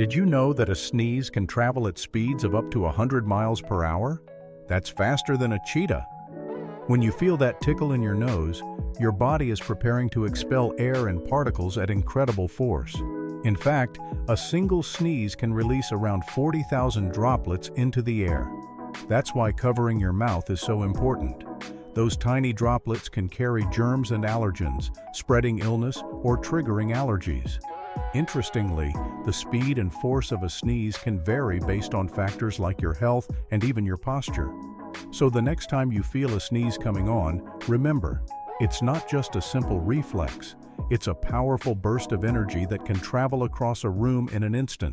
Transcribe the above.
Did you know that a sneeze can travel at speeds of up to 100 miles per hour? That's faster than a cheetah. When you feel that tickle in your nose, your body is preparing to expel air and particles at incredible force. In fact, a single sneeze can release around 40,000 droplets into the air. That's why covering your mouth is so important. Those tiny droplets can carry germs and allergens, spreading illness or triggering allergies. Interestingly, the speed and force of a sneeze can vary based on factors like your health and even your posture. So the next time you feel a sneeze coming on, remember, it's not just a simple reflex. It's a powerful burst of energy that can travel across a room in an instant.